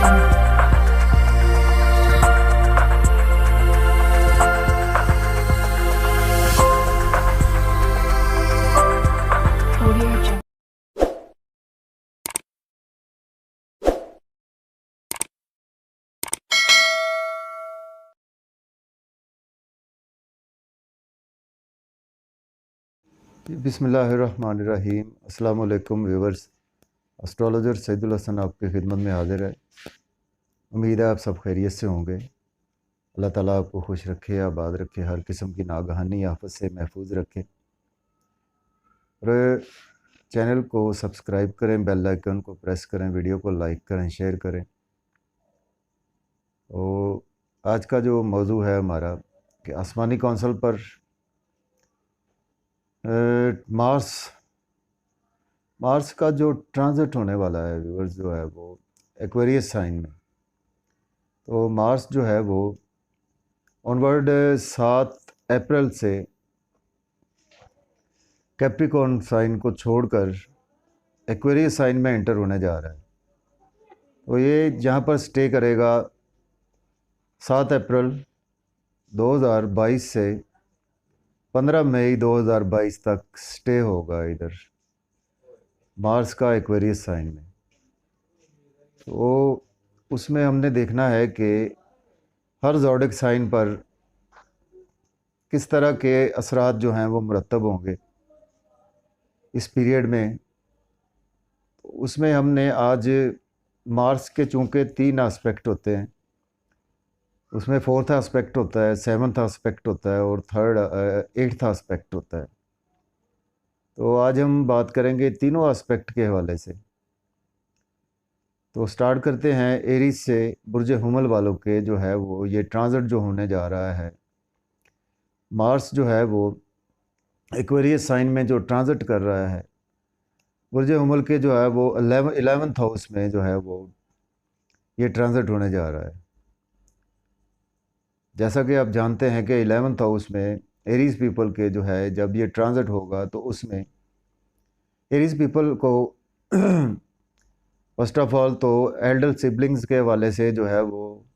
बिस्मिल्लाहिर्रहमानिर्रहीम। अस्सलाम वालेकुम व्यूवर्स। एस्ट्रोलॉजर सैदुल हसन आपकी खिदमत में हाजिर है। उम्मीद है आप सब खैरियत से होंगे। अल्लाह ताला आपको खुश रखे, आबाद रखे, हर किस्म की नागहानी आफत से महफूज रखे। और चैनल को सब्सक्राइब करें, बेल आइकन को प्रेस करें, वीडियो को लाइक करें, शेयर करें। और आज का जो मौजू है हमारा कि आसमानी कौंसल पर मार्स का जो ट्रांजिट होने वाला है व्यूअर्स, जो है वो एक्वेरियस साइन में। तो मार्स जो है वो ऑनवर्ड 7 अप्रैल से कैप्रिकॉर्न साइन को छोड़कर एक्वेरियस साइन में एंटर होने जा रहा है। तो ये जहाँ पर स्टे करेगा 7 अप्रैल 2022 से 15 मई 2022 तक स्टे होगा इधर मार्स का एक्वेरियस साइन में। तो उसमें हमने देखना है कि हर ज़ोडिक साइन पर किस तरह के असरात जो हैं वो मुरतब होंगे इस पीरियड में। उसमें हमने आज मार्स के चूँकि 3 एस्पेक्ट होते हैं, उसमें 4th एस्पेक्ट होता है, 7th एस्पेक्ट होता है और 8th एस्पेक्ट होता है। तो आज हम बात करेंगे तीनों एस्पेक्ट के हवाले से। तो स्टार्ट करते हैं एरीज से। बुर्ज हुमल वालों के जो है वो ये ट्रांजिट जो होने जा रहा है, मार्स जो है वो एक्वेरियस साइन में जो ट्रांजिट कर रहा है, बुर्ज हुमल के जो है वो 11th हाउस में जो है वो ये ट्रांजिट होने जा रहा है। जैसा कि आप जानते हैं कि 11th हाउस में एरीज पीपल के जो है जब ये ट्रांजिट होगा तो उसमें एरीज पीपल को फर्स्ट ऑफ ऑल तो एल्डर सिबलिंग्स के हवाले से जो है वो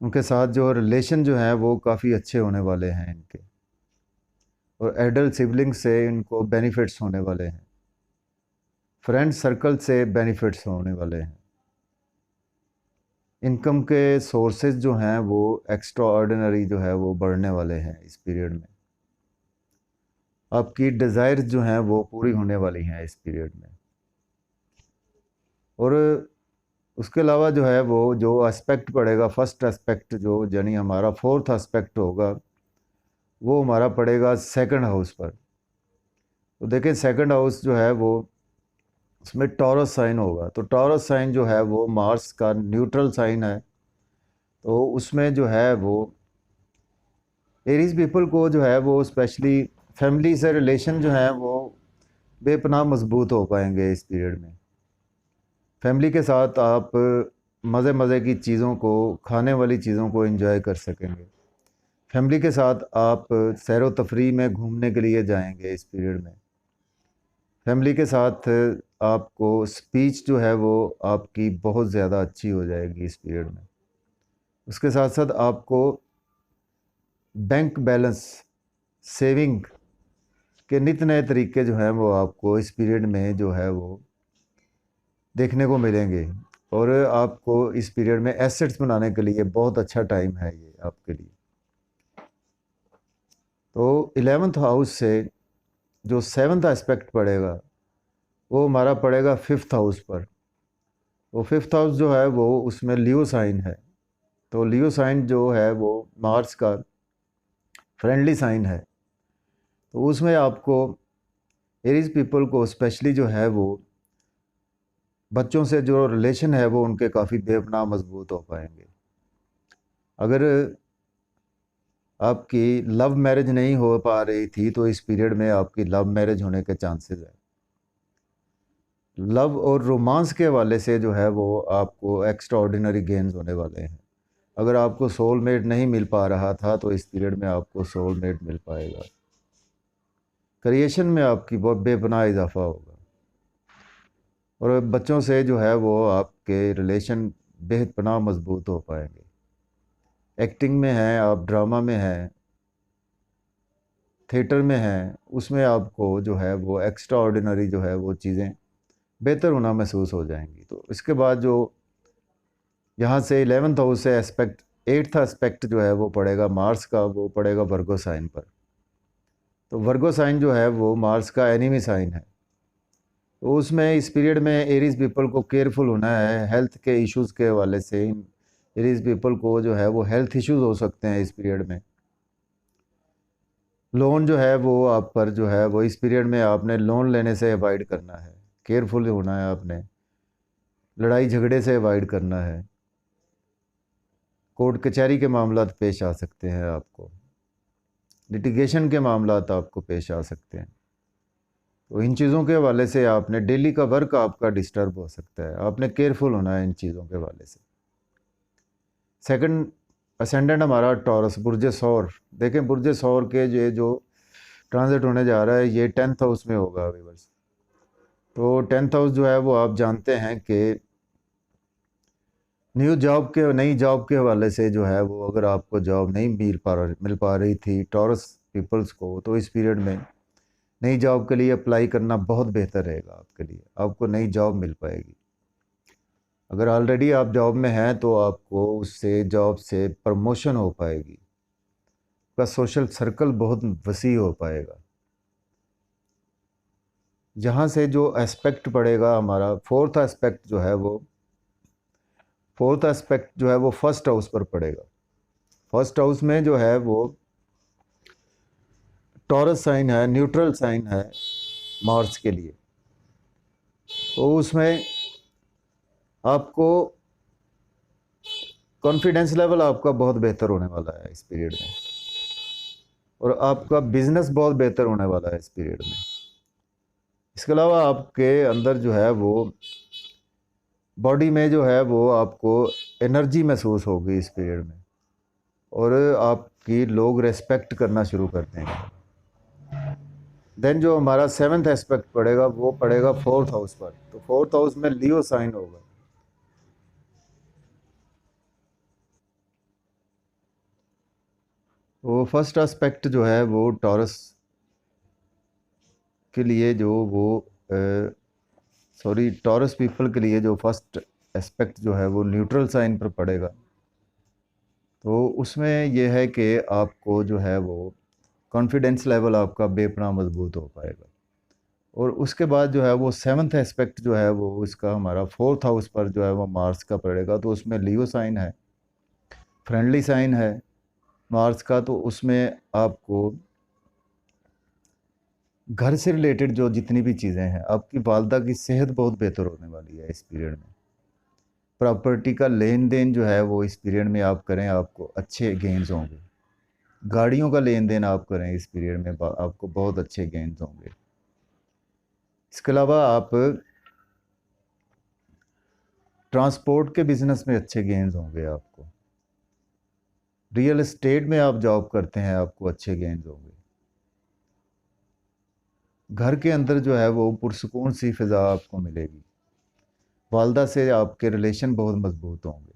उनके साथ जो रिलेशन जो है वो काफ़ी अच्छे होने वाले हैं इनके, और एल्डर सिबलिंग्स से इनको बेनिफिट्स होने वाले हैं, फ्रेंड सर्कल से बेनिफिट्स होने वाले हैं। इनकम के सोर्सेज जो हैं वो एक्स्ट्रा ऑर्डिनरी जो है वो बढ़ने वाले हैं इस पीरियड में। आपकी डिज़ायर्स जो हैं वो पूरी होने वाली हैं इस पीरियड में। और उसके अलावा जो है वो जो एस्पेक्ट पड़ेगा, फर्स्ट एस्पेक्ट जो यानी हमारा 4th एस्पेक्ट होगा, वो हमारा पड़ेगा 2nd हाउस पर। तो देखें 2nd हाउस जो है वो उसमें टॉरस साइन होगा। तो टॉरस साइन जो है वो मार्स का न्यूट्रल साइन है। तो उसमें जो है वो एरीज पीपल को जो है वो स्पेशली फैमिली से रिलेशन जो है वो बेपनाह मजबूत हो पाएंगे इस पीरियड में। फैमिली के साथ आप मज़े की चीज़ों को, खाने वाली चीज़ों को एंजॉय कर सकेंगे। फैमिली के साथ आप सैर व तफरीह में घूमने के लिए जाएंगे इस पीरियड में। फैमिली के साथ आपको स्पीच जो है वो आपकी बहुत ज़्यादा अच्छी हो जाएगी इस पीरियड में। उसके साथ साथ आपको बैंक बैलेंस, सेविंग के नित नए तरीके जो हैं वो आपको इस पीरियड में जो है वो देखने को मिलेंगे। और आपको इस पीरियड में एसेट्स बनाने के लिए बहुत अच्छा टाइम है ये आपके लिए। तो 11th हाउस से जो 7th एस्पेक्ट पड़ेगा वो हमारा पड़ेगा 5th हाउस पर। तो 5th हाउस जो है वो उसमें लियो साइन है। तो लियो साइन जो है वो मार्स का फ्रेंडली साइन है। तो उसमें आपको एरीज पीपल को स्पेशली जो है वो बच्चों से जो रिलेशन है वो उनके काफ़ी बेपनाह मजबूत हो पाएंगे। अगर आपकी लव मैरिज नहीं हो पा रही थी तो इस पीरियड में आपकी लव मैरिज होने के चांसेस है। लव और रोमांस के हवाले से जो है वो आपको एक्स्ट्रा ऑर्डिनरी गेन्स होने वाले हैं। अगर आपको सोलमेट नहीं मिल पा रहा था तो इस पीरियड में आपको सोलमेट मिल पाएगा। क्रिएशन में आपकी बहुत बेपनाह इजाफा होगा। और बच्चों से जो है वो आपके रिलेशन बेहद पनाह मजबूत हो पाएंगे। एक्टिंग में हैं आप, ड्रामा में हैं, थिएटर में हैं, उसमें आपको जो है वो एक्स्ट्रा ऑर्डिनरी जो है वो चीज़ें बेहतर होना महसूस हो जाएंगी। तो इसके बाद जो यहाँ से 11th हाउस से एस्पेक्ट, 8th एस्पेक्ट जो है वो पड़ेगा मार्स का, वो पड़ेगा वर्गो साइन पर। तो वर्गो साइन जो है वो मार्स का एनिमी साइन है। तो उसमें इस पीरियड में एरीज पीपल को केयरफुल होना है हेल्थ के इश्यूज़ के हवाले से। एरीज पीपल को जो है वो हेल्थ इश्यूज़ हो सकते हैं इस पीरियड में। लोन जो है वो आप पर जो है वो इस पीरियड में आपने लोन लेने से अवॉइड करना है, केयरफुल होना है आपने। लड़ाई झगड़े से अवॉइड करना है। कोर्ट कचहरी के मामला पेश आ सकते हैं आपको, लिटिगेशन के मामला आपको पेश आ सकते हैं। तो इन चीज़ों के हवाले से आपने, डेली का वर्क आपका डिस्टर्ब हो सकता है, आपने केयरफुल होना है इन चीज़ों के हवाले से। सेकंड असेंडेंट हमारा टॉरस, बुर्ज सौर। देखें बुर्ज सौर के ये जो ट्रांजिट होने जा रहा है ये 10th हाउस में होगा व्यूअर्स। तो 10th हाउस जो है वो आप जानते हैं कि न्यू जॉब के, नई जॉब के हवाले से जो है वो, अगर आपको जॉब नहीं मिल पा रही थी टॉरस पीपल्स को, तो इस पीरियड में नई जॉब के लिए अप्लाई करना बहुत बेहतर रहेगा आपके लिए। आपको नई जॉब मिल पाएगी। अगर ऑलरेडी आप जॉब में हैं तो आपको उससे, जॉब से प्रमोशन हो पाएगी, आपका सोशल सर्कल बहुत वसी हो पाएगा। जहाँ से जो एस्पेक्ट पड़ेगा हमारा, फोर्थ एस्पेक्ट जो है वो, फोर्थ एस्पेक्ट जो है वो फर्स्ट हाउस पर पड़ेगा। फर्स्ट हाउस में जो है वो टॉरस साइन है, न्यूट्रल साइन है मार्स के लिए। तो उसमें आपको कॉन्फिडेंस लेवल आपका बहुत बेहतर होने वाला है इस पीरियड में, और आपका बिजनेस बहुत बेहतर होने वाला है इस पीरियड में। इसके अलावा आपके अंदर जो है वो बॉडी में जो है वो आपको एनर्जी महसूस होगी इस पीरियड में, और आपकी लोग रेस्पेक्ट करना शुरू कर देंगे। देन जो हमारा 7th एस्पेक्ट पड़ेगा वो पड़ेगा 4th हाउस पर। तो 4th हाउस में लियो साइन होगा। तो फर्स्ट एस्पेक्ट जो है वो टॉरस के लिए, जो वो सॉरी टॉरस पीपल के लिए जो फर्स्ट एस्पेक्ट जो है वो न्यूट्रल साइन पर पड़ेगा। तो उसमें यह है कि आपको जो है वो कॉन्फिडेंस लेवल आपका बेपनाह मजबूत हो पाएगा। और उसके बाद जो है वो 7th एस्पेक्ट जो है वो इसका हमारा 4th हाउस पर जो है वो मार्स का पड़ेगा। तो उसमें लियो साइन है, फ्रेंडली साइन है मार्स का। तो उसमें आपको घर से रिलेटेड जो जितनी भी चीज़ें हैं, आपकी वालदा की सेहत बहुत बेहतर होने वाली है इस पीरियड में। प्रॉपर्टी का लेन देन जो है वो इस पीरियड में आप करें, आपको अच्छे गेंस होंगे। गाड़ियों का लेन देन आप करें इस पीरियड में, आपको बहुत अच्छे गेंस होंगे। इसके अलावा आप ट्रांसपोर्ट के बिज़नेस में अच्छे गेंस होंगे आपको। रियल एस्टेट में आप जॉब करते हैं, आपको अच्छे गेंस होंगे। घर के अंदर जो है वो पुरसुकून सी फिज़ा आपको मिलेगी। वालदा से आपके रिलेशन बहुत मजबूत होंगे।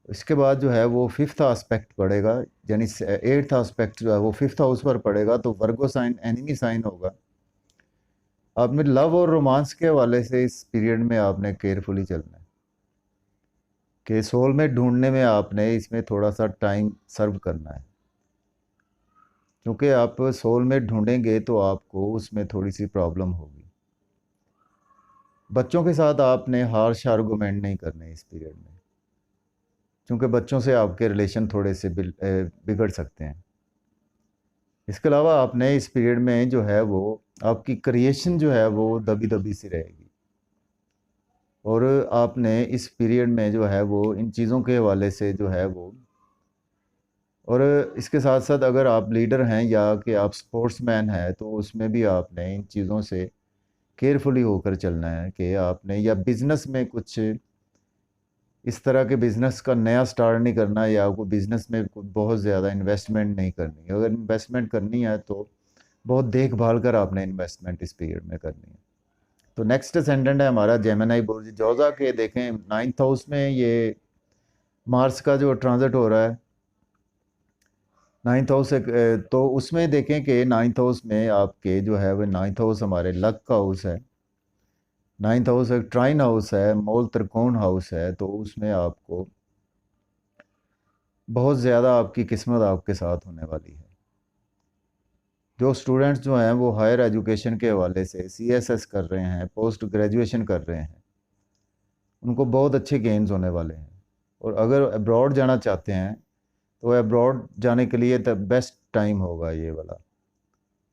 इसके बाद जो है वो 5th आस्पेक्ट पड़ेगा, यानी 8th आस्पेक्ट जो है वो 5th हाउस पर पड़ेगा। तो वर्गो साइन एनिमी साइन होगा। आपने लव और रोमांस के हवाले से इस पीरियड में आपने केयरफुली चलना है कि सोलमेट ढूंढने में आपने इसमें थोड़ा सा टाइम सर्व करना है, क्योंकि आप सोलमेट ढूंढेंगे तो आपको उसमें थोड़ी सी प्रॉब्लम होगी। बच्चों के साथ आपने हार्श आर्गूमेंट नहीं करने इस पीरियड में, क्योंकि बच्चों से आपके रिलेशन थोड़े से बिगड़ सकते हैं। इसके अलावा आपने इस पीरियड में जो है वो आपकी क्रिएशन जो है वो दबी दबी सी रहेगी, और आपने इस पीरियड में जो है वो इन चीज़ों के हवाले से जो है वो, और इसके साथ साथ अगर आप लीडर हैं या कि आप स्पोर्ट्समैन हैं तो उसमें भी आपने इन चीज़ों से केयरफुली होकर चलना है कि आपने, या बिज़नेस में कुछ इस तरह के बिज़नेस का नया स्टार्ट नहीं करना, या आपको बिज़नेस में कुछ बहुत ज़्यादा इन्वेस्टमेंट नहीं करनी है। अगर इन्वेस्टमेंट करनी है तो बहुत देखभाल कर आपने इन्वेस्टमेंट इस पीरियड में करनी है। तो नेक्स्ट असेंडेंट है हमारा जेमिनी बुर्ज जोजा के। देखें 9th हाउस में ये मार्स का जो ट्रांजिट हो रहा है 9th हाउस से, तो उसमें देखें कि 9th हाउस में आपके जो है वो 9th हाउस हमारे लक का हाउस है। 9th हाउस एक ट्राइन हाउस है, मूल त्रिकोण हाउस है। तो उसमें आपको बहुत ज़्यादा आपकी किस्मत आपके साथ होने वाली है। जो स्टूडेंट्स जो हैं वो हायर एजुकेशन के हवाले से CSS कर रहे हैं, पोस्ट ग्रेजुएशन कर रहे हैं, उनको बहुत अच्छे गेन्स होने वाले हैं। और अगर अब्रॉड जाना चाहते हैं तो अब्रॉड जाने के लिए द बेस्ट टाइम होगा ये वाला।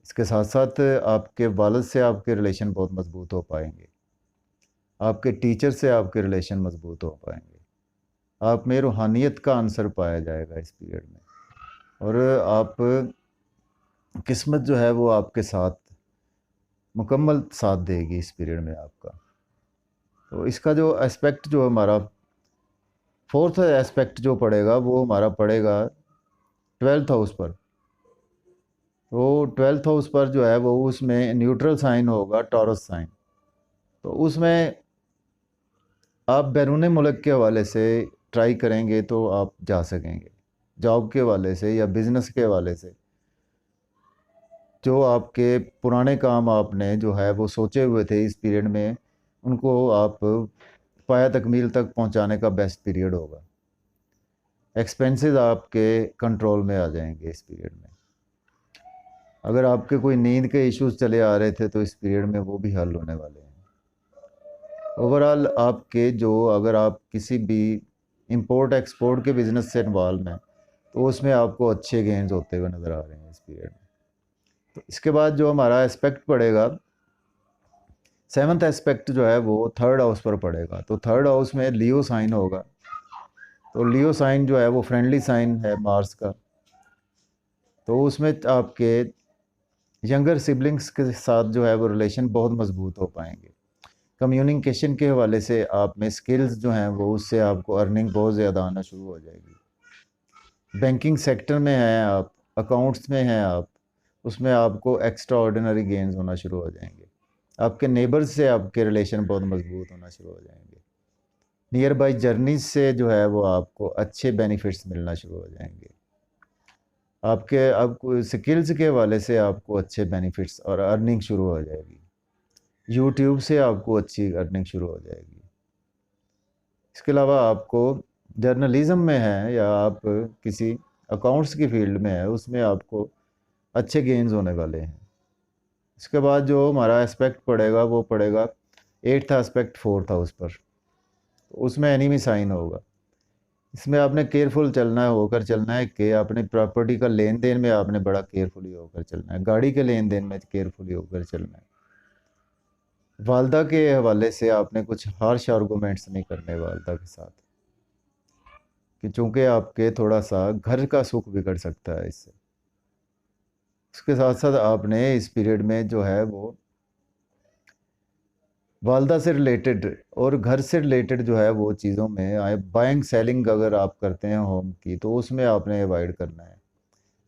इसके साथ साथ आपके वालिद से आपके रिलेशन बहुत मजबूत हो पाएंगे, आपके टीचर से आपके रिलेशन मजबूत हो पाएंगे, आप में रूहानियत का आंसर पाया जाएगा इस पीरियड में। और आप किस्मत जो है वो आपके साथ मुकम्मल साथ देगी इस पीरियड में आपका। तो इसका जो एस्पेक्ट जो हमारा फोर्थ एस्पेक्ट जो पड़ेगा वो हमारा पड़ेगा 12th हाउस पर। तो 12th हाउस पर जो है वो उसमें न्यूट्रल साइन होगा, टॉरस साइन। तो उसमें आप बैरून मुल्क के हवाले से ट्राई करेंगे तो आप जा सकेंगे, जॉब के हवाले से या बिज़नेस के हवाले से। जो आपके पुराने काम आपने जो है वो सोचे हुए थे इस पीरियड में, उनको आप पाया तकमील तक पहुंचाने का बेस्ट पीरियड होगा। एक्सपेंसेस आपके कंट्रोल में आ जाएंगे इस पीरियड में। अगर आपके कोई नींद के इश्यूज चले आ रहे थे तो इस पीरियड में वो भी हल होने वाले हैं। ओवरऑल आपके जो, अगर आप किसी भी इंपोर्ट एक्सपोर्ट के बिज़नेस से इन्वॉल्व हैं तो उसमें आपको अच्छे गेन्स होते हुए नज़र आ रहे हैं इस पीरियड में। तो इसके बाद जो हमारा एस्पेक्ट पड़ेगा, 7th एस्पेक्ट जो है वो 3rd हाउस पर पड़ेगा। तो 3rd हाउस में लियो साइन होगा। तो लियो साइन जो है वो फ्रेंडली साइन है मार्स का। तो उसमें आपके यंगर सिबलिंग्स के साथ जो है वो रिलेशन बहुत मजबूत हो पाएंगे। कम्युनिकेशन के हवाले से आप में स्किल्स जो हैं वो, उससे आपको अर्निंग बहुत ज़्यादा आना शुरू हो जाएगी। बैंकिंग सेक्टर में हैं आप, अकाउंट्स में हैं आप, उसमें आपको एक्स्ट्रा ऑर्डिनरी गेन्स होना शुरू हो जाएंगे। आपके नेबर्स से आपके रिलेशन बहुत मजबूत होना शुरू हो जाएंगे। नियर बाई जर्नीज से जो है वो आपको अच्छे बेनिफिट्स मिलना शुरू हो जाएंगे। आपके आपको स्किल्स के हवाले से आपको अच्छे बेनिफिट्स और अर्निंग शुरू हो जाएगी। यूट्यूब से आपको अच्छी अर्निंग शुरू हो जाएगी। इसके अलावा आपको जर्नलिज़म में है या आप किसी अकाउंट्स की फील्ड में है, उसमें आपको अच्छे गेन्स होने वाले हैं। इसके बाद जो हमारा एस्पेक्ट पड़ेगा वो पड़ेगा 8th एस्पेक्ट 4th हाउस पर। तो उसमें एनिमी साइन होगा। इसमें आपने केयरफुल चलना है, होकर चलना है कि अपने प्रॉपर्टी का लेन देन में आपने बड़ा केयरफुली होकर चलना है, गाड़ी के लेन देन में केयरफुली होकर चलना है। वालदा के हवाले से आपने कुछ हार्श आर्गूमेंट्स नहीं करने वालदा के साथ, कि चूँकि आपके थोड़ा सा घर का सुख बिगड़ सकता है इससे। उसके साथ साथ आपने इस पीरियड में जो है वो वालदा से रिलेटेड और घर से रिलेटेड जो है वो चीज़ों में बाइंग सेलिंग अगर आप करते हैं होम की तो उसमें आपने अवॉइड करना है।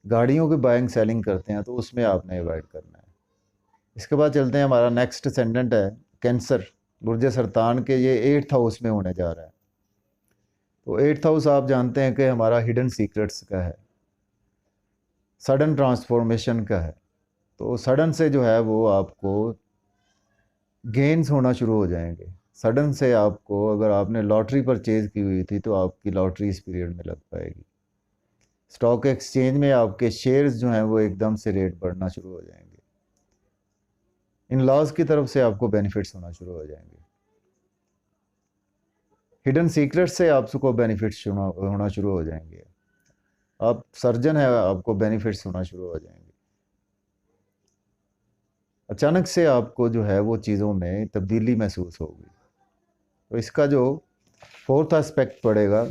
गाड़ियों की बाइंग सेलिंग करते हैं तो उसमें आपने अवॉइड करना है। इसके बाद चलते हैं, हमारा नेक्स्ट असेंडेंट है कैंसर, बुर्ज सरतान के। ये 8th हाउस में होने जा रहा है। तो 8th हाउस आप जानते हैं कि हमारा हिडन सीक्रेट्स का है, सडन ट्रांसफॉर्मेशन का है। तो सडन से जो है वो आपको गेन्स होना शुरू हो जाएंगे। सडन से आपको, अगर आपने लॉटरी परचेज की हुई थी तो आपकी लॉटरी इस पीरियड में लग पाएगी। स्टॉक एक्सचेंज में आपके शेयर्स जो हैं वो एकदम से रेट बढ़ना शुरू हो जाएंगे। इन लॉज की तरफ से आपको बेनिफिट्स होना शुरू हो जाएंगे। हिडन सीक्रेट से आपको बेनिफिट्स होना शुरू हो जाएंगे। आप सर्जन है, आपको बेनिफिट्स होना शुरू हो जाएंगे। अचानक से आपको जो है वो चीज़ों में तब्दीली महसूस होगी। तो इसका जो 4th एस्पेक्ट पड़ेगा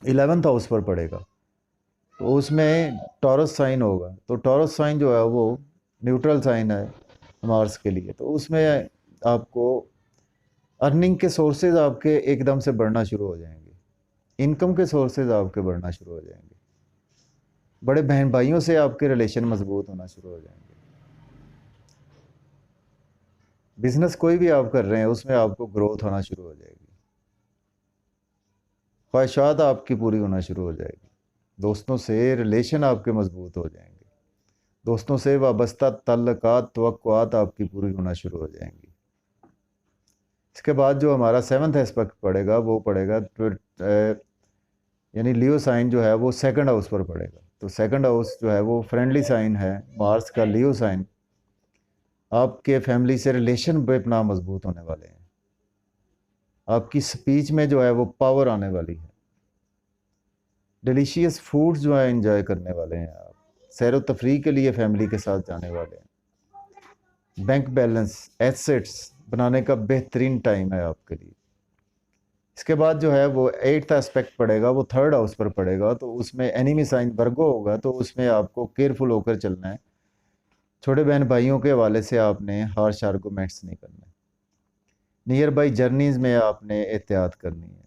11th हाउस पर पड़ेगा। तो उसमें टॉरस साइन होगा। तो टॉरस साइन जो है वो न्यूट्रल साइन है मार्स के लिए। तो उसमें आपको अर्निंग के सोर्सेज आपके एकदम से बढ़ना शुरू हो जाएंगे। इनकम के सोर्सेज आपके बढ़ना शुरू हो जाएंगे। बड़े बहन भाइयों से आपके रिलेशन मजबूत होना शुरू हो जाएंगे। बिजनेस कोई भी आप कर रहे हैं उसमें आपको ग्रोथ होना शुरू हो जाएगी, ख्वाहिशात आपकी पूरी होना शुरू हो जाएगी, दोस्तों से रिलेशन आपके मजबूत हो जाएंगे, दोस्तों से वाबस्ता तल्लुकात तवक्कुआत आपकी पूरी होना शुरू हो जाएंगी। इसके बाद जो हमारा सेवन्थ एस्पेक्ट पड़ेगा वो पड़ेगा यानी लियो साइन जो है वो सेकंड हाउस पर पड़ेगा। तो सेकंड हाउस जो है वो फ्रेंडली साइन है, मार्स का लियो साइन। आपके फैमिली से रिलेशन बेपनाह मजबूत होने वाले हैं, आपकी स्पीच में जो है वो पावर आने वाली है, डिलीशियस फूड्स जो है एंजॉय करने वाले हैं आप, सैर व तफरीह के लिए फैमिली के साथ जाने वाले हैं, बैंक बैलेंस एसेट्स बनाने का बेहतरीन टाइम है आपके लिए। इसके बाद जो है वो एट्थ एस्पेक्ट पड़ेगा, वो थर्ड हाउस पर पड़ेगा, तो उसमें एनिमी साइन वर्गो होगा, तो उसमें आपको केयरफुल होकर चलना है। छोटे बहन भाइयों के हवाले से आपने हार्श आर्गूमेंट्स नहीं करना है, नियर बाई जर्नीज़ में आपने एहतियात करनी है,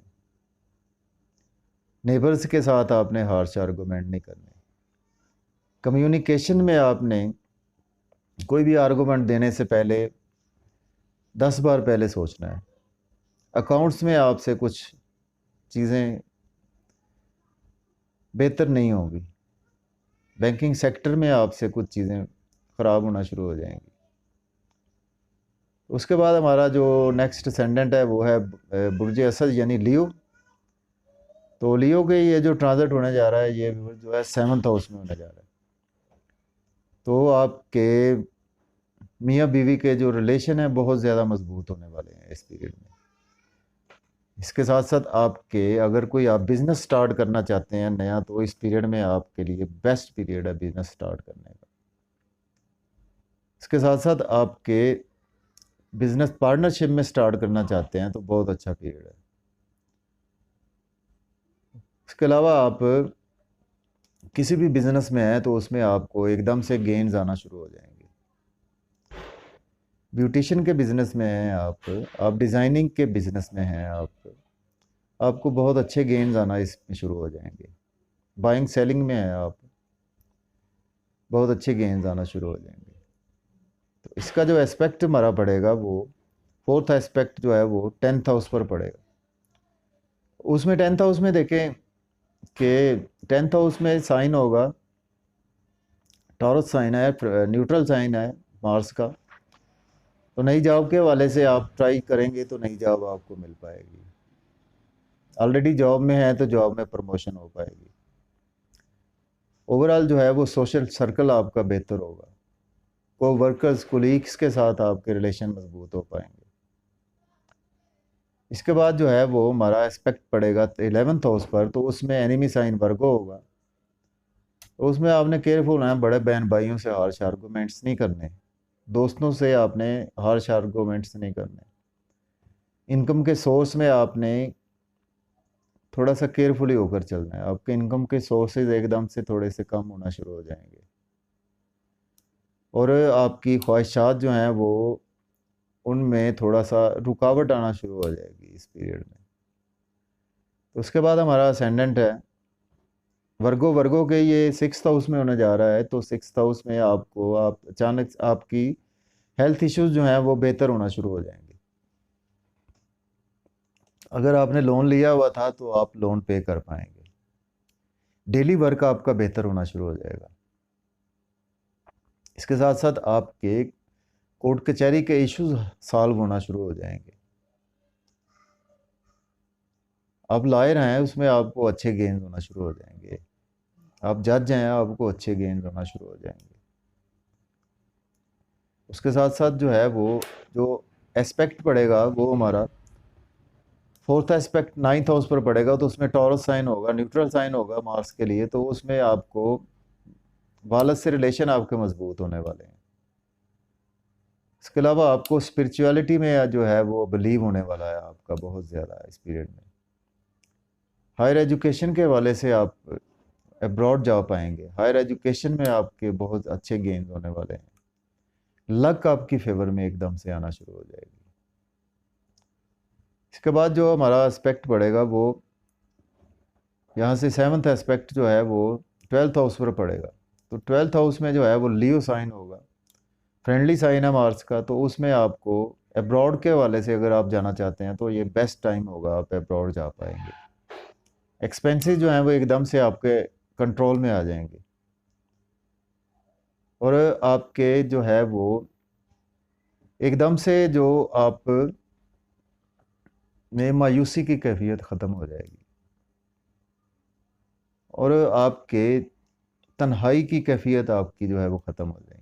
नेबर्स के साथ आपने हार्श आर्गूमेंट नहीं करने, कम्युनिकेशन में आपने कोई भी आर्गूमेंट देने से पहले 10 बार पहले सोचना है, अकाउंट्स में आपसे कुछ चीज़ें बेहतर नहीं होगी, बैंकिंग सेक्टर में आपसे कुछ चीज़ें ख़राब होना शुरू हो जाएंगी। उसके बाद हमारा जो नेक्स्ट असेंडेंट है वो है बुर्ज असद यानी लियो। तो लियो के ये जो ट्रांजिट होने जा रहा है ये जो है 7th हाउस में होने जा रहा है। तो आपके मियाँ बीवी के जो रिलेशन है बहुत ज़्यादा मजबूत होने वाले हैं इस पीरियड में। इसके साथ साथ आपके अगर कोई आप बिज़नेस स्टार्ट करना चाहते हैं नया, तो इस पीरियड में आपके लिए बेस्ट पीरियड है बिज़नेस स्टार्ट करने का। इसके साथ साथ आपके बिज़नेस पार्टनरशिप में स्टार्ट करना चाहते हैं तो बहुत अच्छा पीरियड है। इसके अलावा आप किसी भी बिज़नेस में हैं तो उसमें आपको एकदम से गेन्स आना शुरू हो जाएंगे। ब्यूटिशियन के बिज़नेस में हैं आप डिज़ाइनिंग के बिज़नेस में हैं आपको बहुत अच्छे गेन्स आना इसमें शुरू हो जाएंगे। बाइंग सेलिंग में है आप, बहुत अच्छे गेन्स आना शुरू हो जाएंगे। तो इसका जो एस्पेक्ट हमारा पड़ेगा वो फोर्थ एस्पेक्ट जो है वो 10th हाउस पर पड़ेगा। उसमें 10th हाउस में देखें कि 10th हाउस में साइन होगा, टॉरस साइन है, न्यूट्रल साइन है मार्स का। तो नई जॉब के हवाले से आप ट्राई करेंगे तो नई जॉब आपको मिल पाएगी, ऑलरेडी जॉब में है तो जॉब में प्रमोशन हो पाएगी। ओवरऑल जो है वो सोशल सर्कल आपका बेहतर होगा, को वर्कर्स कोलीग्स के साथ आपके रिलेशन मजबूत हो पाएंगे। इसके बाद जो है वो हमारा एस्पेक्ट पड़ेगा 11th हाउस पर, तो उसमें एनिमी साइन वर्गो होगा। तो उसमें आपने केयरफुल होना है, बड़े बहन भाइयों से हार्श आर्गूमेंट्स नहीं करने, दोस्तों से आपने हार्श आर्गूमेंट्स नहीं करने। इनकम के सोर्स में आपने थोड़ा सा केयरफुली होकर चलना है, आपके इनकम के सोर्सेज एकदम से थोड़े से कम होना शुरू हो जाएंगे और आपकी ख्वाहिशात जो हैं वो उनमें थोड़ा सा रुकावट आना शुरू हो जाएगी इस पीरियड में। तो उसके बाद हमारा असेंडेंट है वर्गो के ये 6th हाउस में होने जा रहा है। तो 6th हाउस में आपको अचानक आपकी हेल्थ इश्यूज जो हैं वो बेहतर होना शुरू हो जाएंगे। अगर आपने लोन लिया हुआ था तो आप लोन पे कर पाएंगे, डेली वर्क आपका बेहतर होना शुरू हो जाएगा। इसके साथ साथ आपके कोर्ट कचहरी के इश्यूज सॉल्व होना शुरू हो जाएंगे। आप लॉयर हैं उसमें आपको अच्छे गेन्स होना शुरू हो जाएंगे, आप जज हैं आपको अच्छे गेन्स होना शुरू हो जाएंगे। उसके साथ साथ जो है वो जो एस्पेक्ट पड़ेगा वो हमारा फोर्थ एस्पेक्ट 9th हाउस पर पड़ेगा। तो उसमें टॉरस साइन होगा, न्यूट्रल साइन होगा मार्स के लिए। तो उसमें आपको वालद से रिलेशन आपके मजबूत होने वाले हैं। इसके अलावा आपको स्पिरिचुअलिटी में जो है वो बिलीव होने वाला है आपका बहुत ज़्यादा इस पीरियड में। हायर एजुकेशन के हवाले से आप अब्रॉड जा पाएंगे, हायर एजुकेशन में आपके बहुत अच्छे गेन्स होने वाले हैं, लक आपकी फेवर में एकदम से आना शुरू हो जाएगी। इसके बाद जो हमारा एस्पेक्ट पड़ेगा वो यहाँ से 7th एस्पेक्ट जो है वो 12th हाउस पर पड़ेगा। तो 12th हाउस में जो है वो लियो साइन होगा, फ्रेंडली साइन है मार्स का। तो उसमें आपको एब्रॉड के हवाले से अगर आप जाना चाहते हैं तो ये बेस्ट टाइम होगा, आप एब्रॉड जा पाएंगे। एक्सपेंसेस जो हैं वो एकदम से आपके कंट्रोल में आ जाएंगे, और आपके जो है वो एकदम से जो आप में मायूसी की कैफियत ख़त्म हो जाएगी, और आपके तन्हाई की कैफियत आपकी जो है वो ख़त्म हो जाएंगी।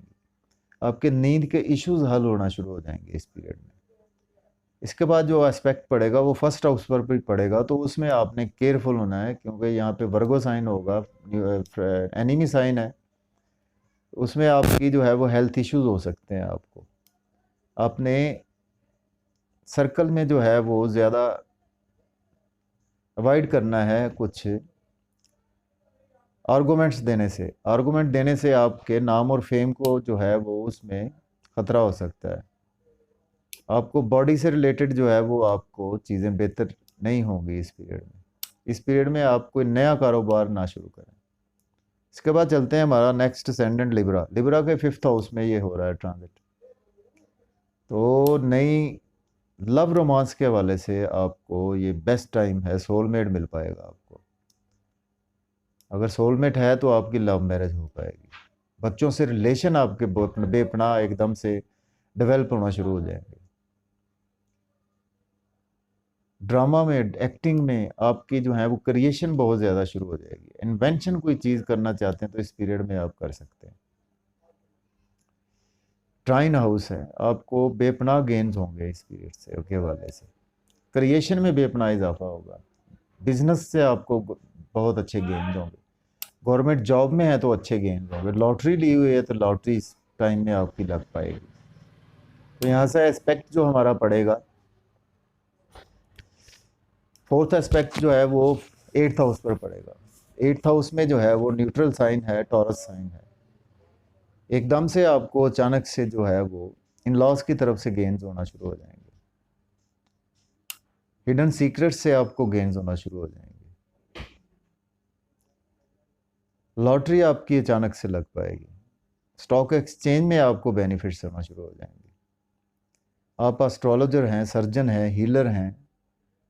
आपके नींद के इश्यूज हल होना शुरू हो जाएंगे इस पीरियड में। इसके बाद जो एस्पेक्ट पड़ेगा वो फर्स्ट हाउस पर भी पड़ेगा, तो उसमें आपने केयरफुल होना है, क्योंकि यहाँ पे वर्गो साइन होगा, एनिमी साइन है। उसमें आपकी जो है वो हेल्थ इश्यूज हो सकते हैं। आपको अपने सर्कल में जो है वो ज़्यादा अवॉइड करना है कुछ आर्गूमेंट्स देने से। आर्गूमेंट देने से आपके नाम और फेम को जो है वो उसमें ख़तरा हो सकता है। आपको बॉडी से रिलेटेड जो है वो आपको चीज़ें बेहतर नहीं होंगी इस पीरियड में। इस पीरियड में आप कोई नया कारोबार ना शुरू करें। इसके बाद चलते हैं हमारा नेक्स्ट असेंडेंट लिब्रा। लिब्रा के 5th हाउस में ये हो रहा है ट्रांजिट। तो नई लव रोमांस के हवाले से आपको ये बेस्ट टाइम है, सोलमेट मिल पाएगा आपको। अगर सोलमेट है तो आपकी लव मैरिज हो पाएगी। बच्चों से रिलेशन आपके बेपनाह एकदम से डेवलप होना शुरू हो जाएंगे। ड्रामा में, एक्टिंग में आपकी जो है वो क्रिएशन बहुत ज़्यादा शुरू हो जाएगी। इन्वेंशन कोई चीज़ करना चाहते हैं तो इस पीरियड में आप कर सकते हैं। ट्राइन हाउस है, आपको बेपनाह गेन्स होंगे इस पीरियड से के हवाले से। क्रिएशन में बेपनाह इजाफा होगा। बिजनेस से आपको बहुत अच्छे गेन्स होंगे। गवर्नमेंट जॉब में है तो अच्छे गेन्स होंगे। लॉटरी ली हुई है तो लॉटरी इस टाइम में आपकी लग पाएगी। तो यहाँ से एस्पेक्ट जो हमारा पड़ेगा, 4th एस्पेक्ट जो है वो 8th हाउस पर पड़ेगा। 8th हाउस में जो है वो न्यूट्रल साइन है, टॉरस साइन है। एकदम से आपको अचानक से जो है वो इन लॉज की तरफ से गेन्स होना शुरू हो जाएंगे। हिडन सीक्रेट से आपको गेन्स होना शुरू हो जाएंगे। लॉटरी आपकी अचानक से लग पाएगी। स्टॉक एक्सचेंज में आपको बेनिफिट्स होना शुरू हो जाएंगे। आप एस्ट्रोलॉजर हैं, सर्जन हैं, हीलर हैं,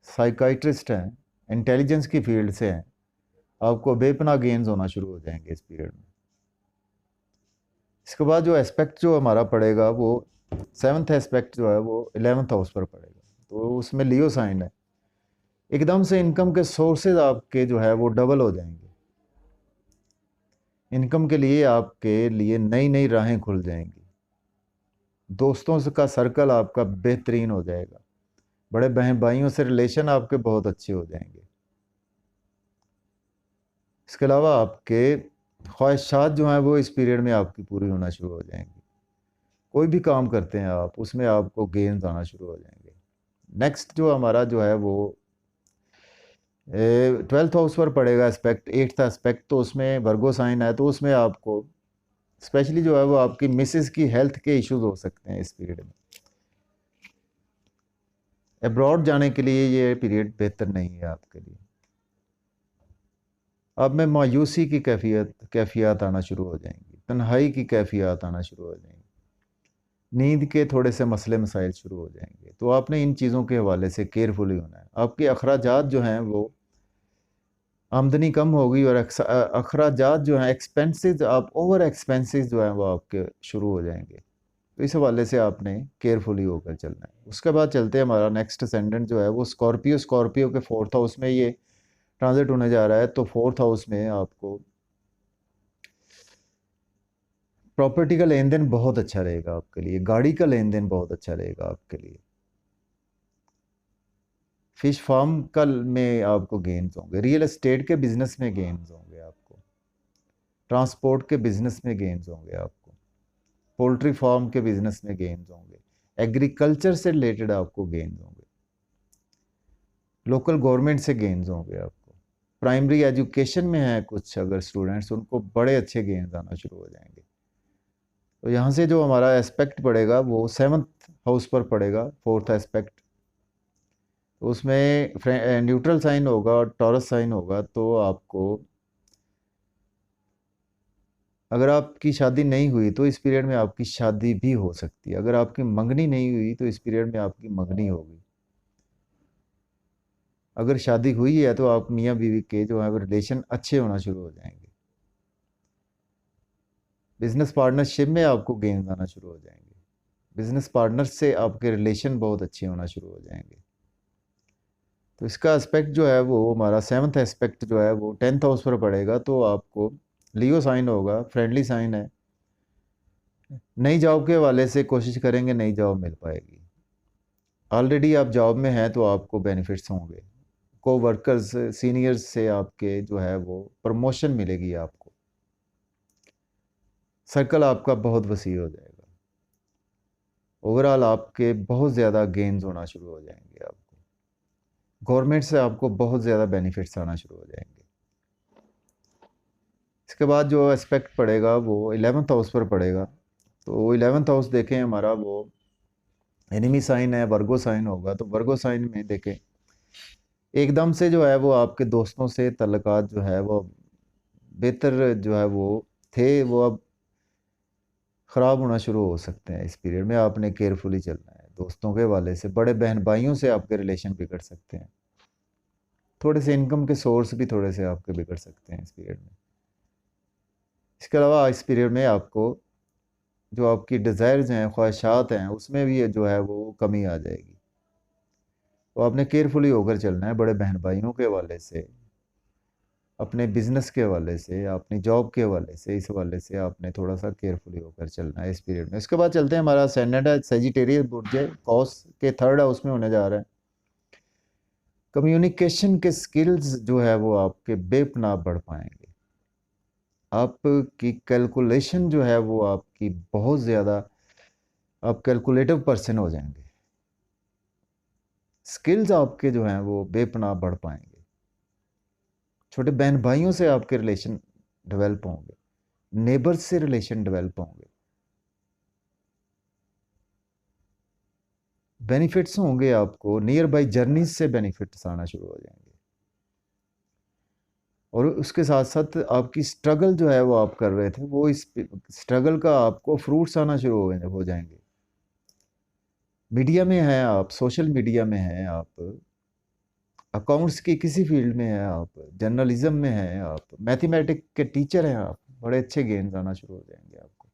साइकाइट्रिस्ट हैं, इंटेलिजेंस की फील्ड से हैं, आपको बेपनाह गेन्स होना शुरू हो जाएंगे इस पीरियड में। इसके बाद जो एस्पेक्ट जो हमारा पड़ेगा वो 7th एस्पेक्ट जो है वो 11th हाउस पर पड़ेगा। तो उसमें लियो साइन है। एकदम से इनकम के सोर्सेज आपके जो है वो डबल हो जाएंगे। इनकम के लिए आपके लिए नई नई राहें खुल जाएंगी। दोस्तों का सर्कल आपका बेहतरीन हो जाएगा। बड़े बहन भाइयों से रिलेशन आपके बहुत अच्छे हो जाएंगे। इसके अलावा आपके ख्वाहिशात जो हैं वो इस पीरियड में आपकी पूरी होना शुरू हो जाएंगी। कोई भी काम करते हैं आप, उसमें आपको गेन्स आना शुरू हो जाएंगे। नेक्स्ट जो हमारा जो है वो 12th हाउस पर पड़ेगा एस्पेक्ट, 8th एस्पेक्ट। तो उसमें वर्गो साइन है, तो उसमें आपको स्पेशली जो है वो आपकी मिसेस की हेल्थ के इश्यूज हो सकते हैं इस पीरियड में। अब्रॉड जाने के लिए ये पीरियड बेहतर नहीं है आपके लिए। अब में मायूसी की कैफियत आना शुरू हो जाएंगी। तन्हाई की कैफियत आना शुरू हो जाएंगी। नींद के थोड़े से मसले मसाइल शुरू हो जाएंगे। तो आपने इन चीज़ों के हवाले से केयरफुली होना है। आपके अखराजात जो हैं वो, आमदनी कम होगी, और अखराजात जो हैं, एक्सपेंसेस, आप ओवर एक्सपेंसेस जो हैं वो आपके शुरू हो जाएंगे। तो इस हवाले से आपने केयरफुली होकर चलना है। उसके बाद चलते हैं, हमारा नेक्स्ट असेंडेंट जो है वो स्कॉर्पियो। स्कॉर्पियो के 4th हाउस में ये ट्रांजिट होने जा रहा है। तो 4th हाउस में आपको प्रॉपर्टी का लेन देन बहुत अच्छा रहेगा आपके लिए। गाड़ी का लेन देन बहुत अच्छा रहेगा आपके लिए। फिश फार्म का में आपको गेन्स होंगे। रियल एस्टेट के बिजनेस में गेन्स होंगे आपको। ट्रांसपोर्ट के बिजनेस में गेन्स होंगे आपको। पोल्ट्री फार्म के बिजनेस में गेन्स होंगे। एग्रीकल्चर से रिलेटेड आपको गेन्स होंगे। लोकल गवर्नमेंट से गेन्स होंगे आपको। प्राइमरी एजुकेशन में है कुछ अगर स्टूडेंट्स, उनको बड़े अच्छे गेन्स आना शुरू हो जाएंगे। तो यहाँ से जो हमारा एस्पेक्ट पड़ेगा वो 7th हाउस पर पड़ेगा, 4th एस्पेक्ट। तो उसमें न्यूट्रल साइन होगा और टॉरस साइन होगा। तो आपको अगर आपकी शादी नहीं हुई तो इस पीरियड में आपकी शादी भी हो सकती है। अगर आपकी मंगनी नहीं हुई तो इस पीरियड में आपकी मंगनी होगी। अगर शादी हुई है तो आप मियाँ बीवी के जो है वो रिलेशन अच्छे होना शुरू हो जाएंगे। बिजनेस पार्टनरशिप में आपको गेन्स आना शुरू हो जाएंगे। बिजनेस पार्टनर से आपके रिलेशन बहुत अच्छे होना शुरू हो जाएंगे। तो इसका एस्पेक्ट जो है वो हमारा 7th एस्पेक्ट जो है वो 10th हाउस पर पड़ेगा। तो आपको लियो साइन होगा, फ्रेंडली साइन है। नई जॉब के हवाले से कोशिश करेंगे नई जॉब मिल पाएगी। ऑलरेडी आप जॉब में हैं तो आपको बेनिफिट्स होंगे। को वर्कर्स सीनियर्स से आपके जो है वो प्रमोशन मिलेगी आपको। सर्कल आपका बहुत वसी हो जाएगा। ओवरऑल आपके बहुत ज़्यादा गेन्स होना शुरू हो जाएंगे। आपको गवर्नमेंट से आपको बहुत ज़्यादा बेनिफिट्स आना शुरू हो जाएंगे। इसके बाद जो एस्पेक्ट पड़ेगा वो 11th हाउस पर पड़ेगा। तो 11th हाउस देखें हमारा वो एनिमी साइन है, वर्गो साइन होगा। तो वर्गो साइन में देखें एकदम से जो है वो आपके दोस्तों से तल्लुकात जो है वो बेहतर जो है वो थे, वो अब ख़राब होना शुरू हो सकते हैं। इस पीरियड में आपने केयरफुली चलना है। दोस्तों के हवाले से, बड़े बहन भाइयों से आपके रिलेशन बिगड़ सकते हैं। थोड़े से इनकम के सोर्स भी थोड़े से आपके बिगड़ सकते हैं इस पीरियड में। इसके अलावा इस पीरियड में आपको जो आपकी डिज़ायर्स हैं, ख्वाहिशात हैं, उसमें भी जो है वो कमी आ जाएगी। तो आपने केयरफुली होकर चलना है बड़े बहन भाइयों के हवाले से, अपने बिजनेस के हवाले से, अपनी जॉब के हवाले से। इस हवाले से आपने थोड़ा सा केयरफुली होकर चलना है इस पीरियड में। इसके बाद चलते हैं हमारा सेनेट है, सेजिटेरियस बुर्ज है, कॉस के 3rd हाउस में होने जा रहा है। कम्युनिकेशन के स्किल्स जो है वो आपके बेपनाह बढ़ पाएंगे। आपकी कैलकुलेशन जो है वो आपकी बहुत ज़्यादा, आप कैलकुलेटिव पर्सन हो जाएंगे। स्किल्स आपके जो हैं वो बेपनाह बढ़ पाएंगे। छोटे बहन भाइयों से आपके रिलेशन डेवलप होंगे। नेबर्स से रिलेशन डेवलप होंगे। बेनिफिट्स होंगे आपको, नियर बाई जर्नीज से बेनिफिट्स आना शुरू हो जाएंगे। और उसके साथ साथ आपकी स्ट्रगल जो है वो आप कर रहे थे, वो इस स्ट्रगल का आपको फ्रूट्स आना शुरू हो जाएंगे। मीडिया में हैं आप, सोशल मीडिया में हैं आप, अकाउंट्स की किसी फील्ड में हैं आप, जर्नलिज्म में हैं आप, मैथमेटिक के टीचर हैं आप, बड़े अच्छे गेन्स आना शुरू हो जाएंगे आपको।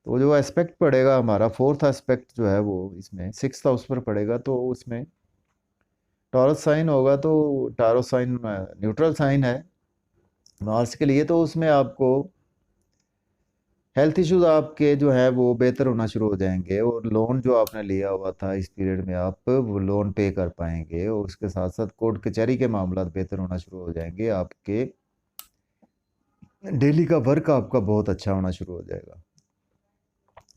तो जो एस्पेक्ट पड़ेगा हमारा 4th एस्पेक्ट जो है वो इसमें 6th हाउस पर पड़ेगा। तो उसमें टॉरस साइन होगा। तो टॉरस साइन न्यूट्रल साइन है मार्स के लिए। तो उसमें आपको हेल्थ इश्यूज आपके जो है वो बेहतर होना शुरू हो जाएंगे। और लोन जो आपने लिया हुआ था इस पीरियड में आप वो लोन पे कर पाएंगे। और उसके साथ साथ कोर्ट कचहरी के मामला बेहतर होना शुरू हो जाएंगे। आपके डेली का वर्क आपका बहुत अच्छा होना शुरू हो जाएगा।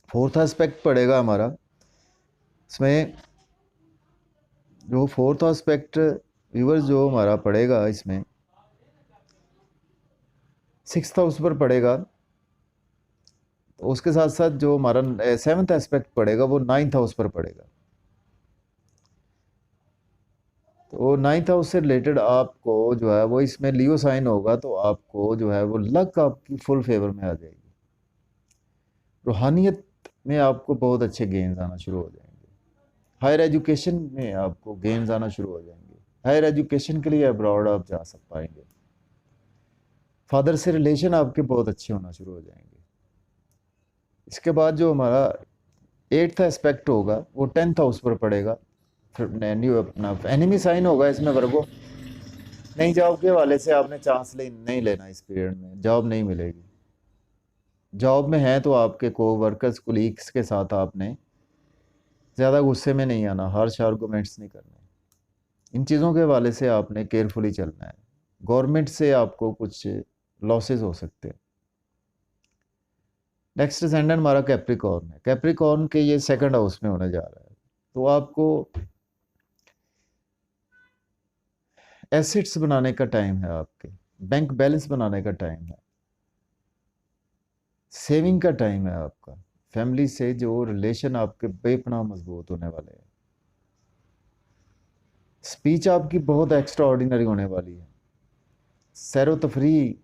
4th एस्पेक्ट पड़ेगा हमारा इसमें, जो 4th एस्पेक्ट व्यूवर्स जो हमारा पड़ेगा इसमें 6th हाउस पर पड़ेगा। तो उसके साथ साथ जो हमारा 7th एस्पेक्ट पड़ेगा वो 9th हाउस पर पड़ेगा। तो 9th हाउस से रिलेटेड आपको जो है वो इसमें लियो साइन होगा। तो आपको जो है वो लक आपकी फुल फेवर में आ जाएगी। रूहानियत में आपको बहुत अच्छे गेन्स आना शुरू हो जाएंगे। हायर एजुकेशन में आपको गेन्स आना शुरू हो जाएंगे। हायर एजुकेशन के लिए अब्रॉड आप जा सक पाएंगे। फादर से रिलेशन आपके बहुत अच्छे होना शुरू हो जाएंगे। इसके बाद जो हमारा 8th एस्पेक्ट होगा वो 10th हाउस पर पड़ेगा। फिर न्यू अपना एनिमी साइन होगा इसमें वर्गो। नई जॉब के हवाले से आपने चांस नहीं लेना इस पीरियड में, जॉब नहीं मिलेगी। जॉब में है तो आपके को वर्कर्स कोलीग्स के साथ आपने ज़्यादा गुस्से में नहीं आना, हार्श आर्गूमेंट्स नहीं करने। इन चीज़ों के हवाले से आपने केयरफुली चलना है। गवर्नमेंट से आपको कुछ लॉसेस हो सकते हैं। नेक्स्ट असेंडेंट हमारा कैप्रिकॉर्न है। कैप्रिकॉर्न के ये 2nd हाउस में होने जा रहा है। तो आपको एसेट्स बनाने का टाइम है, आपके बैंक बैलेंस बनाने का टाइम है, सेविंग का टाइम है आपका। फैमिली से जो रिलेशन आपके बेपनाह मजबूत होने वाले हैं। स्पीच आपकी बहुत एक्स्ट्रा ऑर्डिनरी होने वाली है। सैर व तफरी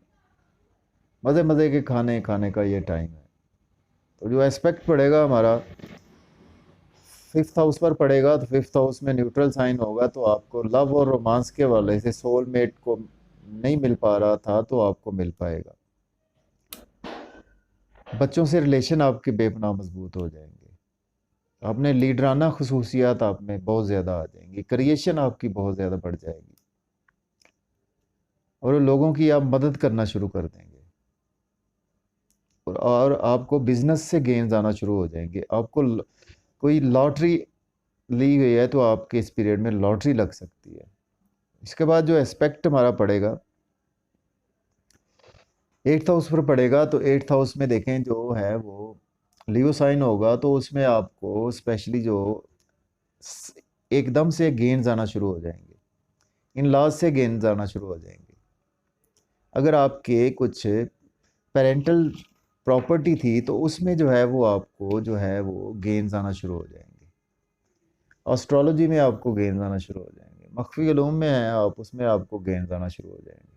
मज़े मज़े के खाने खाने का ये टाइम है। तो जो एस्पेक्ट पड़ेगा हमारा फिफ्थ हाउस पर पड़ेगा, तो फिफ्थ हाउस में न्यूट्रल साइन होगा, तो आपको लव और रोमांस के वाले से सोलमेट को नहीं मिल पा रहा था तो आपको मिल पाएगा। बच्चों से रिलेशन आपके बेपनाह मजबूत हो जाएंगे। आपने लीडराना खसूसियात आप में बहुत ज़्यादा आ जाएंगी, क्रिएशन आपकी बहुत ज़्यादा बढ़ जाएगी और लोगों की आप मदद करना शुरू कर देंगे। और आपको बिजनेस से गेन्स आना शुरू हो जाएंगे। आपको कोई लॉटरी ली हुई है तो आपके इस पीरियड में लॉटरी लग सकती है। इसके बाद जो एस्पेक्ट हमारा पड़ेगा एट्थ हाउस पर पड़ेगा, तो एट्थ हाउस में देखें जो है वो लियो साइन होगा, तो उसमें आपको स्पेशली जो एकदम से गेन्स आना शुरू हो जाएंगे, इन लॉज से गेन्स आना शुरू हो जाएंगे। अगर आपके कुछ पेरेंटल प्रॉपर्टी थी तो उसमें जो है वो आपको जो है वो गेन्स आना शुरू हो जाएंगे। एस्ट्रोलॉजी में आपको गेन्स आना शुरू हो जाएंगे, मख्फी उलूम में है आप, उसमें आपको गेन्स आना शुरू हो जाएंगे।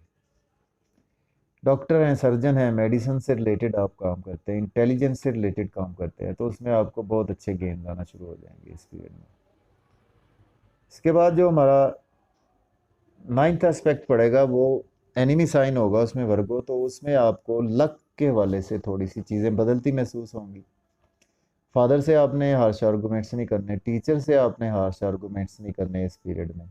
डॉक्टर हैं, सर्जन हैं, मेडिसिन से रिलेटेड आप काम करते हैं, इंटेलिजेंस से रिलेटेड काम करते हैं, तो उसमें आपको बहुत अच्छे गेन्स आना शुरू हो जाएंगे इस पीरियड में। इसके बाद जो हमारा नाइन्थ एस्पेक्ट पड़ेगा वो एनिमी साइन होगा उसमें वर्गो, तो उसमें आपको लक के हवाले से थोड़ी सी चीज़ें बदलती महसूस होंगी। फादर से आपने हार्श आर्गूमेंट्स नहीं करने, टीचर से आपने हार्श आर्गूमेंट्स नहीं करने इस पीरियड में।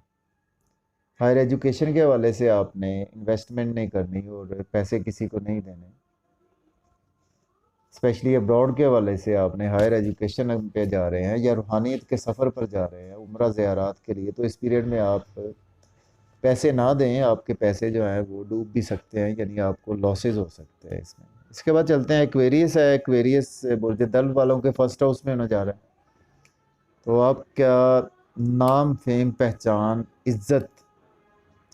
हायर एजुकेशन के हवाले से आपने इन्वेस्टमेंट नहीं करनी और पैसे किसी को नहीं देने। स्पेशली अब्रॉड के हवाले से आपने हायर एजुकेशन पे जा रहे हैं या रूहानियत के सफ़र पर जा रहे हैं उम्रा ज़ियारात के लिए, तो इस पीरियड में आप पैसे ना दें, आपके पैसे जो हैं वो डूब भी सकते हैं, यानी आपको लॉसेस हो सकते हैं इसमें। इसके बाद चलते हैं एक्वेरियस है। एक्वेरियस बुर्ज दल्व वालों के फर्स्ट हाउस में होने जा रहा है, तो आपका नाम, फेम, पहचान, इज्जत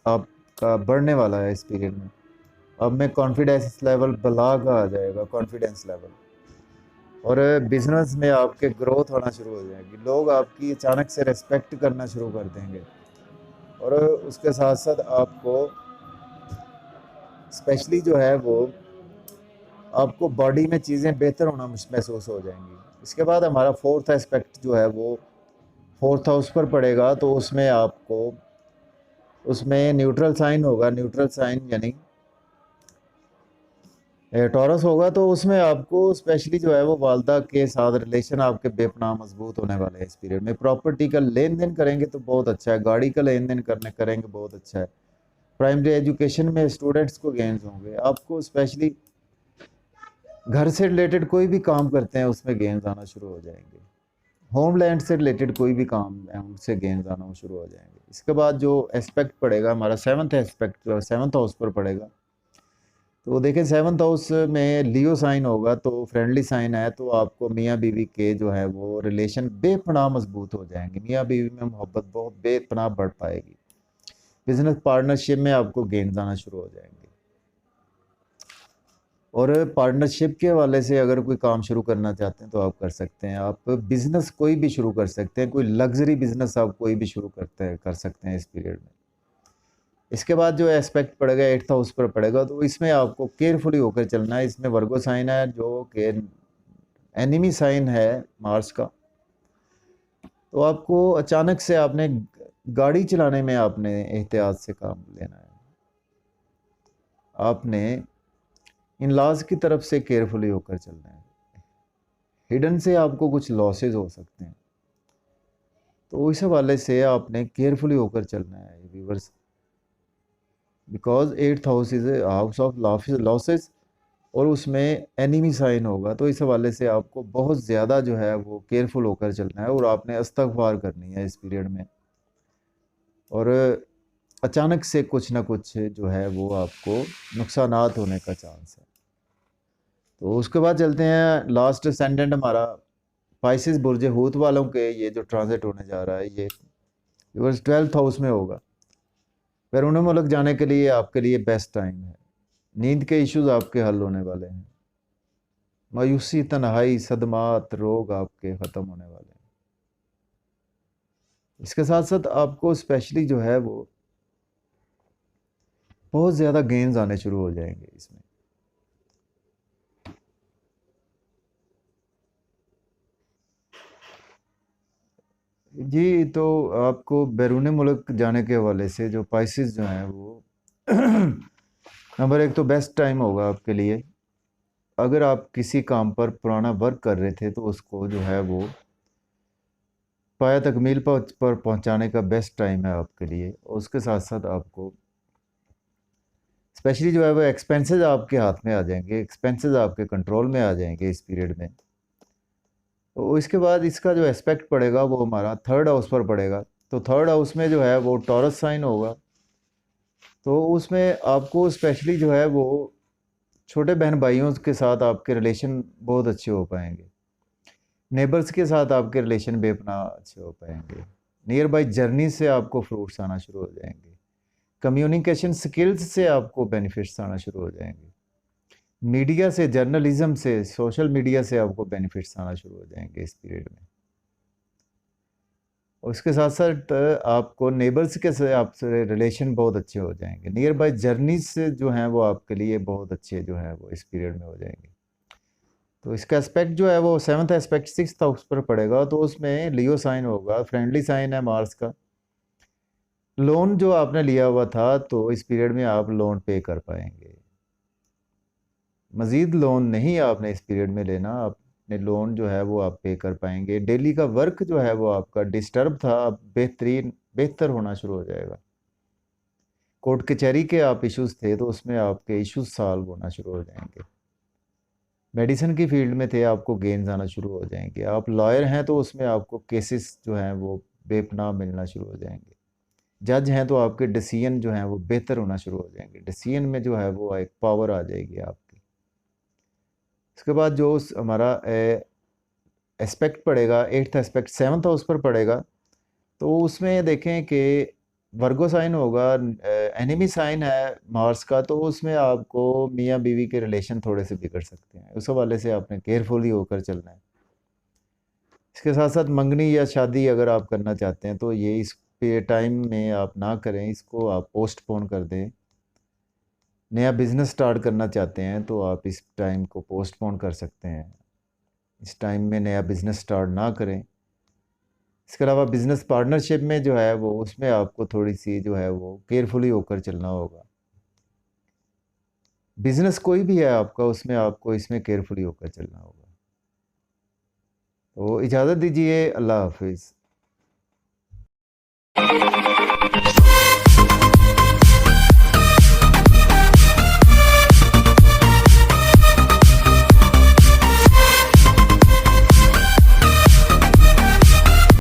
आपका बढ़ने वाला है इस पीरियड में। अब में कॉन्फिडेंस लेवल बलागा आ जाएगा, कॉन्फिडेंस लेवल, और बिजनेस में आपके ग्रोथ होना शुरू हो जाएगी। लोग आपकी अचानक से रेस्पेक्ट करना शुरू कर देंगे और उसके साथ साथ आपको स्पेशली जो है वो आपको बॉडी में चीज़ें बेहतर होना महसूस हो जाएंगी। इसके बाद हमारा फोर्थ एस्पेक्ट जो है वो फोर्थ हाउस पर पड़ेगा, तो उसमें आपको उसमें न्यूट्रल साइन होगा, न्यूट्रल साइन यानी टॉरस होगा, तो उसमें आपको स्पेशली जो है वो वालदा के साथ रिलेशन आपके बेपनाह मजबूत होने वाले हैं इस पीरियड में। प्रॉपर्टी का लेन देन करेंगे तो बहुत अच्छा है, गाड़ी का लेन देन करेंगे बहुत अच्छा है। प्राइमरी एजुकेशन में स्टूडेंट्स को गेन्स होंगे। आपको स्पेशली घर से रिलेटेड कोई भी काम करते हैं उसमें गेन्स आना शुरू हो जाएंगे। होमलैंड से रिलेटेड कोई भी काम है उनसे गेन्स आना शुरू हो जाएंगे। इसके बाद जो एस्पेक्ट पड़ेगा हमारा सेवन्थ एस्पेक्ट, सेवन्थ हाउस पर पड़ेगा, तो देखें सेवन्थ हाउस में लियो साइन होगा, तो फ्रेंडली साइन है, तो आपको मियाँ बीवी के जो है वो रिलेशन बेपनाह मजबूत हो जाएंगे। मियाँ बीवी में मोहब्बत बहुत बेपनाह बढ़ पाएगी। बिजनेस पार्टनरशिप में आपको गेन्स आना शुरू हो जाएंगे। और पार्टनरशिप के हवाले से अगर कोई काम शुरू करना चाहते हैं तो आप कर सकते हैं। आप बिज़नेस कोई भी शुरू कर सकते हैं, कोई लग्जरी बिज़नेस आप कोई भी शुरू कर सकते हैं इस पीरियड में। इसके बाद जो एस्पेक्ट पड़ेगा एट्थ हाउस पर पड़ेगा, तो इसमें आपको केयरफुली होकर चलना है। इसमें वर्गो साइन है जो कि एनिमी साइन है मार्स का, तो आपको अचानक से आपने गाड़ी चलाने में आपने एहतियात से काम लेना है। आपने इन लॉज की तरफ से केयरफुली होकर चलना है। हिडन से आपको कुछ लॉसेस हो सकते हैं, तो इस हवाले से आपने केयरफुली होकर चलना है viewers, because eighth house is house of losses और उसमें एनिमी साइन होगा, तो इस हवाले से आपको बहुत ज़्यादा जो है वो केयरफुल होकर चलना है और आपने इस्तग़फ़ार करनी है इस पीरियड में। और अचानक से कुछ ना कुछ जो है वो आपको नुकसानात होने का चांस है। तो उसके बाद चलते हैं लास्ट असेंडेंट हमारा पाइसेस बुर्ज हूत वालों के, ये जो ट्रांजिट होने जा रहा है ये व्यूअर्स ट्वेल्थ हाउस में होगा। बैरून मुल्क जाने के लिए आपके लिए बेस्ट टाइम है। नींद के इश्यूज आपके हल होने वाले हैं। मायूसी, तन्हाई, सदमात, रोग आपके ख़त्म होने वाले हैं। इसके साथ साथ आपको स्पेशली जो है वो बहुत ज़्यादा गेन्स आने शुरू हो जाएंगे इसमें। जी, तो आपको बैरून मुल्क जाने के हवाले से जो पाइसेस जो हैं वो नंबर एक तो बेस्ट टाइम होगा आपके लिए। अगर आप किसी काम पर पुराना वर्क कर रहे थे तो उसको जो है वो पाया तकमील पर पहुंचाने का बेस्ट टाइम है आपके लिए। और उसके साथ साथ आपको स्पेशली जो है वो एक्सपेंसेस आपके हाथ में आ जाएंगे, एक्सपेंसेस आपके कंट्रोल में आ जाएंगे इस पीरियड में। तो इसके बाद इसका जो एस्पेक्ट पड़ेगा वो हमारा थर्ड हाउस पर पड़ेगा। तो थर्ड हाउस में जो है वो टॉरस साइन होगा। तो उसमें आपको स्पेशली जो है वो छोटे बहन भाइयों के साथ आपके रिलेशन बहुत अच्छे हो पाएंगे। नेबर्स के साथ आपके रिलेशन बेपना अच्छे हो पाएंगे। नियर बाई जर्नी से आपको फ्रूट्स आना शुरू हो जाएंगे। कम्युनिकेशन स्किल्स से आपको बेनिफिट्स आना शुरू हो जाएंगे। मीडिया से, जर्नलिज्म से, सोशल मीडिया से आपको बेनिफिट्स आना शुरू हो जाएंगे इस पीरियड में। उसके साथ साथ आपको नेबर्स के से आपसे रिलेशन बहुत अच्छे हो जाएंगे। नियर बाई जर्नीज से जो हैं वो आपके लिए बहुत अच्छे जो हैं वो इस पीरियड में हो जाएंगे। तो इसका एस्पेक्ट जो है वो सेवन्थ एस्पेक्ट सिक्स्थ हाउस पर पड़ेगा। तो उसमें लियो साइन होगा, फ्रेंडली साइन है मार्स का। लोन जो आपने लिया हुआ था तो इस पीरियड में आप लोन पे कर पाएंगे। मज़ीद लोन नहीं आपने इस पीरियड में लेना, अपने लोन जो है वो आप पे कर पाएंगे। डेली का वर्क जो है वो आपका डिस्टर्ब था, अब बेहतर होना शुरू हो जाएगा। कोर्ट कचहरी के आप इश्यूज थे तो उसमें आपके इश्यूज सॉल्व होना शुरू हो जाएंगे। मेडिसिन की फील्ड में थे, आपको गेन्स आना शुरू हो जाएंगे। आप लॉयर हैं तो उसमें आपको केसेस जो हैं वो बेपनाह मिलना शुरू हो जाएंगे। जज हैं तो आपके डिसीजन जो हैं वो बेहतर होना शुरू हो जाएंगे। डिसीजन में जो है वो एक पावर आ जाएगी आपकी। उसके बाद जो हमारा एस्पेक्ट पड़ेगा, एट्थ एस्पेक्ट सेवन्थ हाउस पर पड़ेगा। तो उसमें देखें कि वर्गो साइन होगा, एनिमी साइन है मार्स का। तो उसमें आपको मियाँ बीवी के रिलेशन थोड़े से बिगड़ सकते हैं, उस हवाले से आपने केयरफुली होकर चलना है। इसके साथ साथ मंगनी या शादी अगर आप करना चाहते हैं तो ये इस टाइम में आप ना करें, इसको आप पोस्टपोन कर दें। नया बिजनेस स्टार्ट करना चाहते हैं तो आप इस टाइम को पोस्टपोन कर सकते हैं। इस टाइम में नया बिजनेस स्टार्ट ना करें। इसके अलावा बिजनेस पार्टनरशिप में जो है वो उसमें आपको थोड़ी सी जो है वो केयरफुली होकर चलना होगा। बिजनेस कोई भी है आपका, उसमें आपको इसमें केयरफुली होकर चलना होगा। तो इजाज़त दीजिए, अल्लाह हाफिज़।